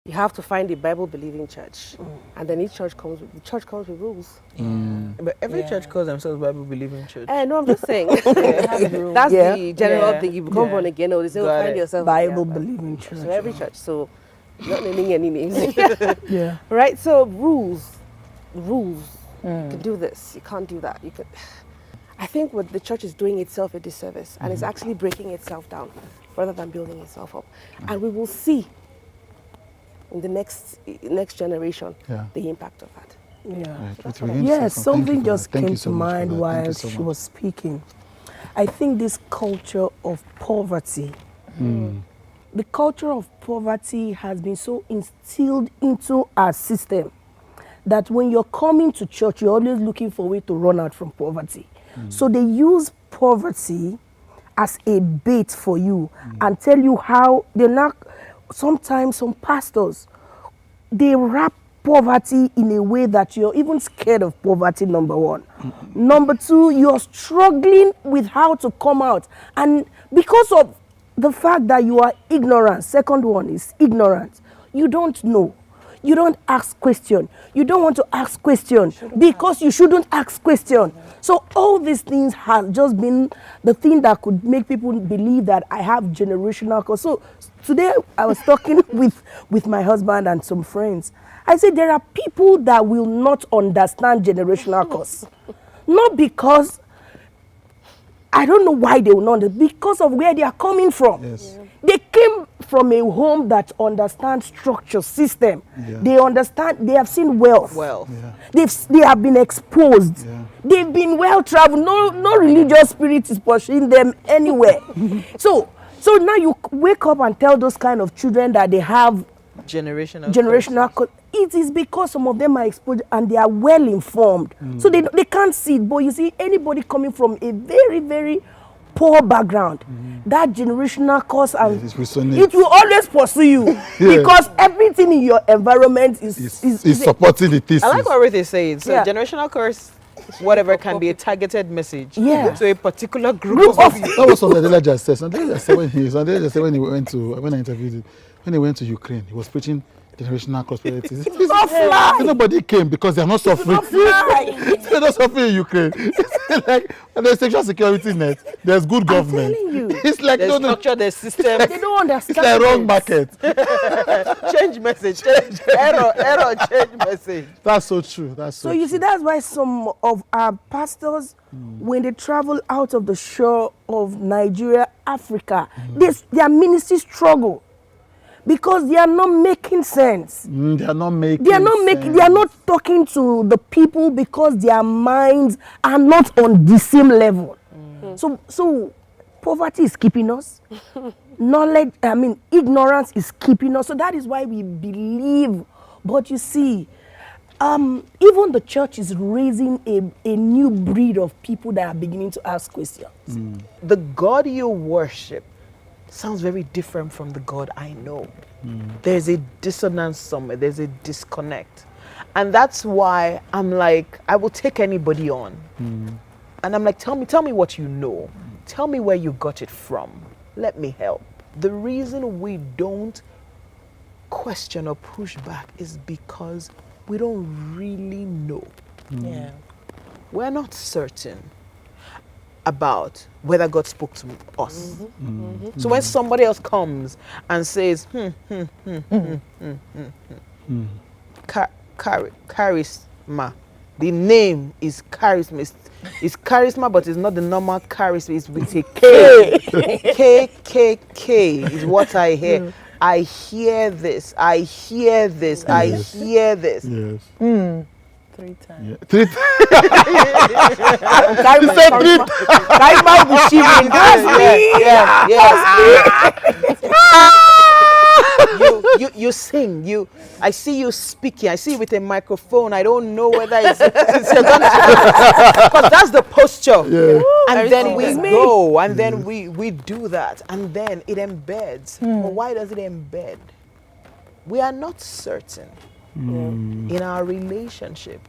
You have to find a Bible-believing church, and then each church comes with rules. But every church calls themselves Bible-believing church. No, I'm just saying. Rules. That's Yeah. the general thing. You become born again, or they say, Got find it. yourself. Bible-believing church. So every church. So not naming any names. Yeah. Right? So rules. You can do this. You can't do that. You can. I think what the church is doing itself a disservice, and it's actually breaking itself down rather than building itself up. And we will see in the next generation the impact of that. Yeah. Right. Yes, something just Thank came you to so much for mind that. Thank while you so she much. was speaking. I think this culture of poverty, the culture of poverty has been so instilled into our system that when you're coming to church, you're always looking for a way to run out from poverty. So they use poverty as a bait for you and tell you how they're not. Sometimes some pastors, they wrap poverty in a way that you're even scared of poverty, number one. Number two, you're struggling with how to come out. And because of the fact that you are ignorant, second one is ignorance. You don't know. You don't ask question. You don't want to ask question because you shouldn't ask question. So all these things have just been the thing that could make people believe that I have generational curse. So today I was talking with my husband and some friends. I said there are people that will not understand generational curse. Not because, I don't know why they will not, because of where they are coming from. Yes. They came from a home that understands structure, system. Yeah. They understand, they have seen wealth. Yeah. They have been exposed. Yeah. They've been well traveled. No religious spirit is pursuing them anywhere. So now you wake up and tell those kind of children that they have generational curse. It is because some of them are exposed and they are well informed. So they can't see it. But you see, anybody coming from a very, very poor background, that generational curse, and it will always pursue you because everything in your environment is supporting the thesis. I like what Ruth is saying. So Yeah. generational curse, whatever, can be a targeted message to a particular group of people. That was what Adela just said. Adela just said when he went to, when I interviewed him, when he went to Ukraine, he was preaching generational prosperity. Nobody came because they are not suffering. They're not suffering in Ukraine. It's like there's sexual security net. There's good government. telling you. It's like There's structure, there's system. They don't understand. It's like wrong market. Change message. Change error. Change message. That's so true. That's so. So you see, that's why some of our pastors, when they travel out of the shore of Nigeria, Africa, their ministry struggle because they are not making sense. They are not making. They are not talking to the people because their minds are not on the same level. So poverty is keeping us. Ignorance is keeping us. So that is why we believe. But you see, even the church is raising a new breed of people that are beginning to ask questions. The God you worship sounds very different from the God I know. There's a dissonance somewhere. There's a disconnect. And that's why I'm like, I will take anybody on. And I'm like, tell me what you know. Tell me where you got it from. Let me help. The reason we don't question or push back is because we don't really know. Yeah. We're not certain about whether God spoke to us. So when somebody else comes and says, charisma, the name is charisma. It's charisma, but it's not the normal charisma. It's with a K. K is what I hear. I hear this. I hear this. I hear this. Yes. 3 times. Yeah. 3 times. You sing. I see you speaking. I see you with a microphone. I don't know whether it's because that's the posture. Yeah. And then we go, and then we do that, and then it embeds. But why does it embed? We are not certain in our relationship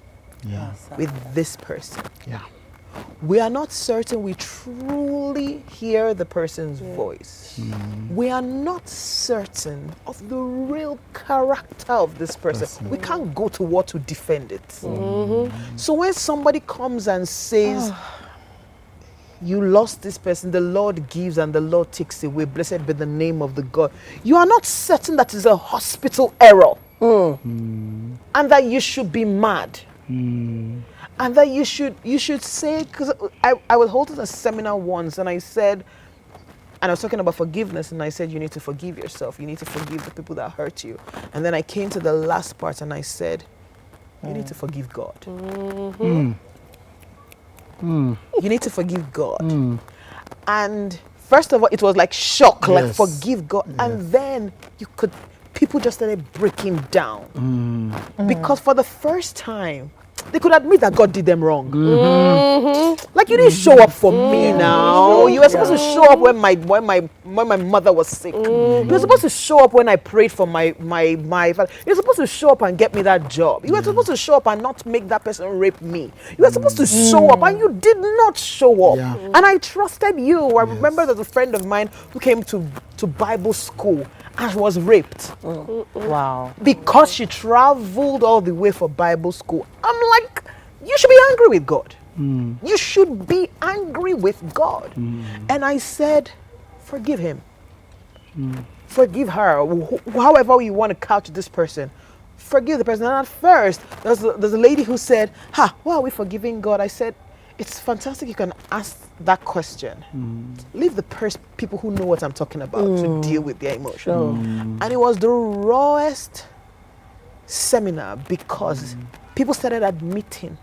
with this person. Yeah. we are not certain we truly hear the person's voice. We are not certain of the real character of this person. We can't go to war to defend it. So when somebody comes and says, you lost this person, the Lord gives and the Lord takes away, blessed be the name of the God, you are not certain that is a hospital error. And that you should be mad. And that you should say, because I was holding a seminar once and I said, and I was talking about forgiveness, and I said, you need to forgive yourself. You need to forgive the people that hurt you. And then I came to the last part and I said, you need to forgive God. You need to forgive God. And first of all, it was like shock, like forgive God. And then people just started breaking down. Because for the first time, they could admit that God did them wrong. Like, you didn't show up for me now. You were supposed to show up when my mother was sick. You were supposed to show up when I prayed for my father. You were supposed to show up and get me that job. You were supposed to show up and not make that person rape me. You were supposed to show up and you did not show up. And I trusted you. I remember there's a friend of mine who came to Bible school and was raped. Wow. Because she traveled all the way for Bible school. I'm like, you should be angry with God. You should be angry with God. And I said, forgive him. Forgive her. However you want to couch this person. Forgive the person. And at first, there's a lady who said, why are we forgiving God? I said, it's fantastic you can ask that question. Leave the people who know what I'm talking about to deal with their emotions. And it was the rawest seminar because people started admitting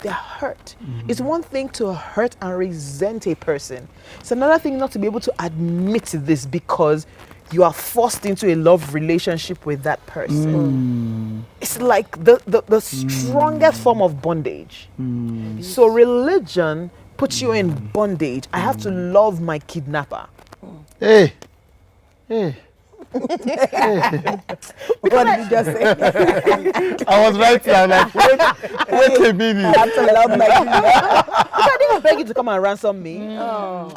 they're hurt. It's one thing to hurt and resent a person. It's another thing not to be able to admit this because you are forced into a love relationship with that person. It's like the strongest form of bondage. So religion puts you in bondage. I have to love my kidnapper. Hey. What did you just say? I was right here. I'm like, wait a minute. I have to love my I didn't beg you to come and ransom me. Oh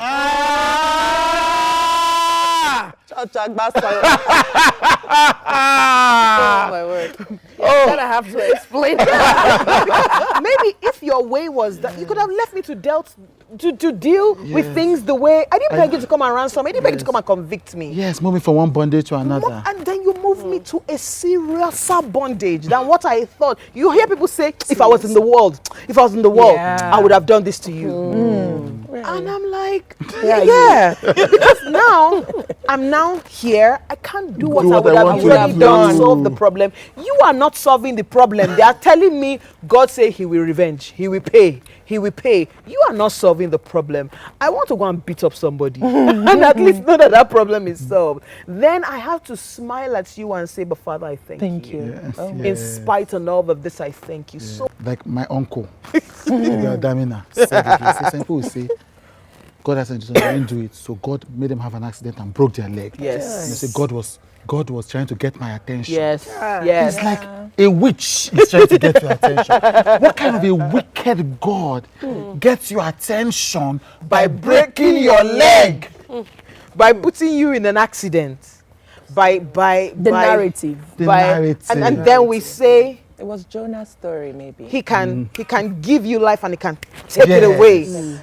my word. Then I have to explain. Maybe if your way was that, you could have left me to deal with things the way. I didn't beg you to come and ransom me. I didn't beg you to come and convict me. Yes, moving from one bondage to another. And then you move me to a seriouser bondage than what I thought. You hear people say, if I was in the world, I would have done this to you. And I'm like, because now, I'm now here. I can't do what I would have already done to solve the problem. You are not solving the problem. They are telling me, God say he will revenge. He will pay. He will pay. You are not solving the problem. I want to go and beat up somebody. And at least know that problem is solved. Then I have to smile at you and say, but Father, I thank you. Yes, In spite of all of this, I thank you. So like my uncle, Damina, said it. He said, some people will say, God has said, didn't do it. So God made them have an accident and broke their leg. Yes. And they say, God was trying to get my attention. Yes. It's like a witch is trying to get your attention. What kind of a wicked God gets your attention by breaking your leg? By putting you in an accident. By narrative. And then we say It was Jonah's story, maybe. he can give you life and he can take it away.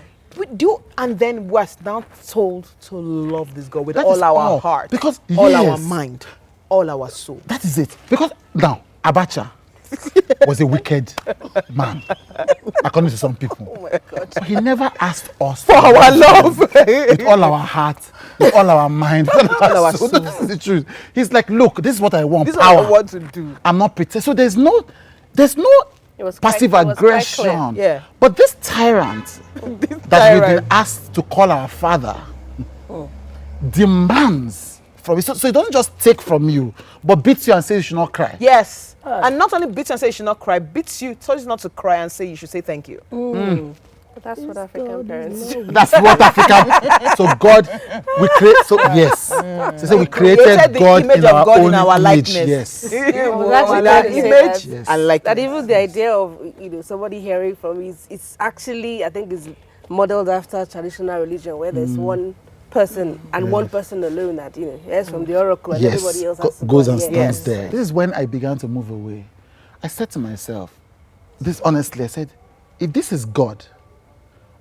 And then we're now told to love this God with all our heart, because all our mind, all our soul. That is it. Because now Abacha was a wicked man, according to some people. Oh my God. But he never asked us For our love. with all our heart, with all our mind, all our soul. soul. This is the truth. He's like, look, this is what I want. This is power. what I want to do. I'm not pretending. So there's no It was passive quite- it was quite aggression. clear. Yeah. But this tyrant that we've been asked to call our father demands from you. So he doesn't just take from you, but beats you and says you should not cry. Yes. And not only beats you and say you should not cry, beats you, tells you not to cry and say you should say thank you. But that's what African parents do. That's what African. So God, we create. So yes, so we created the God image in of our God in own our image. likeness. Yes. I was That actually going to say image that. Yes. and likeness. That even the idea of somebody hearing from me, it's actually, I think, is modeled after traditional religion where there's one person and one person alone that hears from the oracle and Yes. everybody else has to Goes go and hear. stands Yes. there. This is when I began to move away. I said to myself, this honestly, I said, if this is God,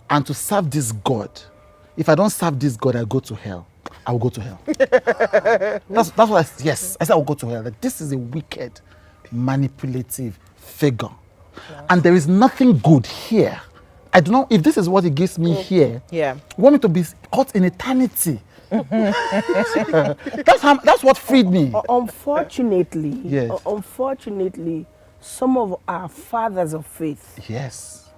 and to serve this God, if I don't serve this God, I go to hell. I will go to hell. that's what I said. Yes, I said I will go to hell. Like, this is a wicked, manipulative figure. And there is nothing good here. I don't know if this is what he gives me here. Yeah. Want me to be caught in eternity. That's what freed me. Unfortunately, Yes. unfortunately, some of our fathers of faith, Yes.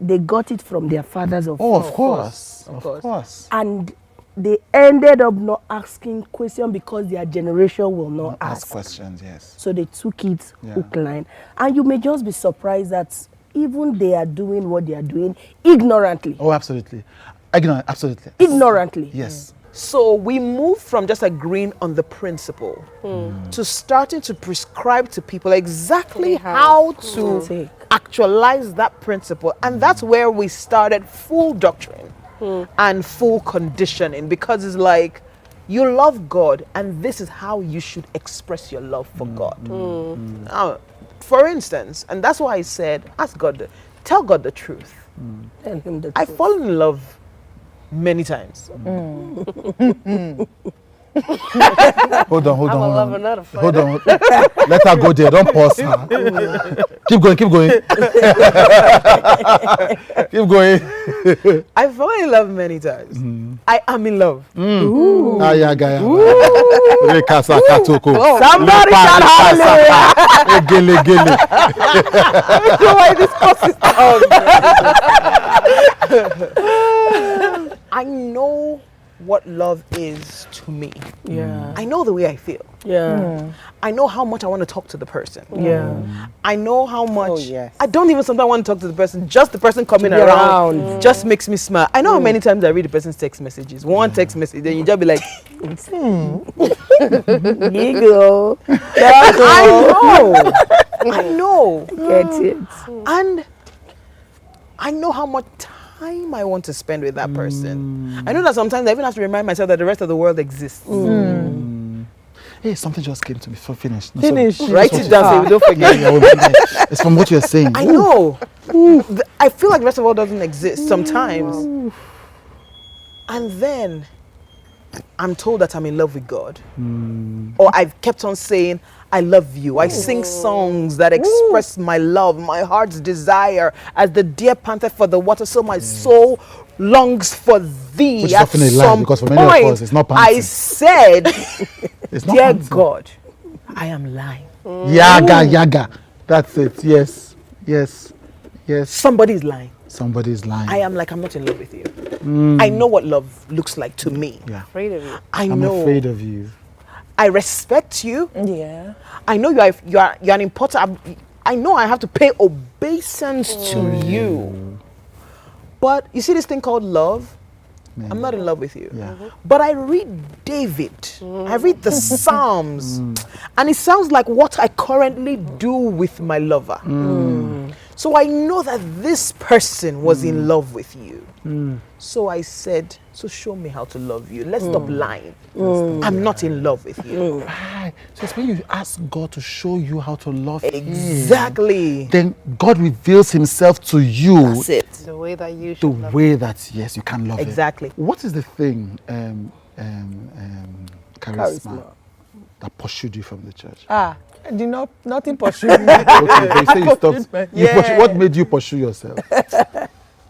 they got it from their fathers of Oh, faith. of course. Of course. course. And they ended up not asking questions because their generation will not Ask ask. questions, yes. So they took it Yeah. hook line. And you may just be surprised that even they are doing what they are doing ignorantly. Oh, absolutely. Ignorant, absolutely. Ignorantly. Yes. So we move from just agreeing on the principle to starting to prescribe to people exactly how to Take. actualize that principle. And that's where we started full doctrine and full conditioning, because it's like, you love God and this is how you should express your love for God. Now, for instance, and that's why I said, ask God, tell God the truth. Tell him the I've truth. fallen in love many times. Hold on. I'm a lover, not a Hold fighter. on. Let her go there. Don't pause her. Keep going. Keep going. Keep going. I've fallen in love many times. I am in love. Ayaga. Rekasa katoko. Somebody shout hallelujah. Egele gele. I don't know why this causes I know what love is to me. Yeah. I know the way I feel. Yeah. I know how much I want to talk to the person. Yeah. I know how much. yes. I don't even sometimes want to talk to the person. Just the person coming be around around. just makes me smile. I know how many times I read the person's text messages. One text message, then you just be like, Giggle. I know. Get it. And I know how much time I want to spend with that person. I know that sometimes I even have to remind myself that the rest of the world exists. Hey, something just came to me. So finish. No, Finish. Write it down so we don't forget. Yeah, we'll finish. It's from what you're saying. I know. I feel like the rest of the world doesn't exist sometimes. And then I'm told that I'm in love with God. Or I've kept on saying, I love you. I sing songs that express my love, my heart's desire. As the deer panteth for the water, so my soul longs for thee. Which is At often a lie, some because for many of point, us, it's not I panting. said, It's not dear panting. God, I am lying. Yaga. That's it. Yes. Somebody's lying. Somebody's lying. I'm not in love with you. I know what love looks like to me. Yeah. Afraid of you. I'm know. afraid of you. I respect you. Yeah. I know you're an important. I know I have to pay obeisance to you. But you see this thing called love? I'm not in love with you. Yeah. But I read David. I read the Psalms. And it sounds like what I currently do with my lover. So I know that this person was in love with you. So I said, so show me how to love you. Let's stop lying. I'm not in love with you. Right. So it's when you ask God to show you how to love Him, Exactly. then God reveals Himself to you That's it. The way that you the should love. way that, yes, you can love Him. Exactly. What is the thing, charisma, that pursued you from the church? Nothing pursued me. Okay, they say you stopped. Yeah. What made you pursue yourself?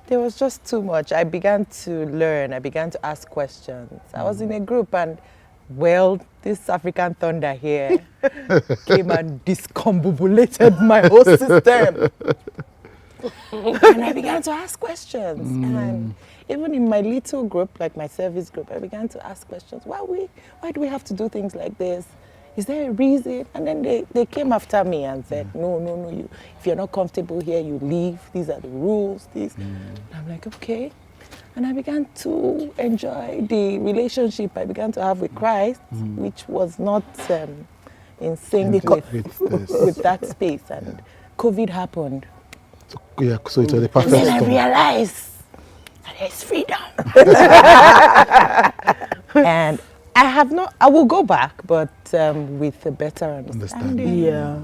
There was just too much. I began to learn. I began to ask questions. I was in a group and, well, this African thunder here came and discombobulated my whole system. And I began to ask questions. And even in my little group, like my service group, I began to ask questions. Why do we have to do things like this? is there a reason? And then they came after me and said, no, if you're not comfortable here, you leave. These are the rules. And I'm like, okay. And I began to enjoy the relationship I began to have with Christ, which was not in sync with that space. And COVID happened. So it was the And perfect then I storm. realized that there's freedom. And I will go back, but with a better understanding. Yeah.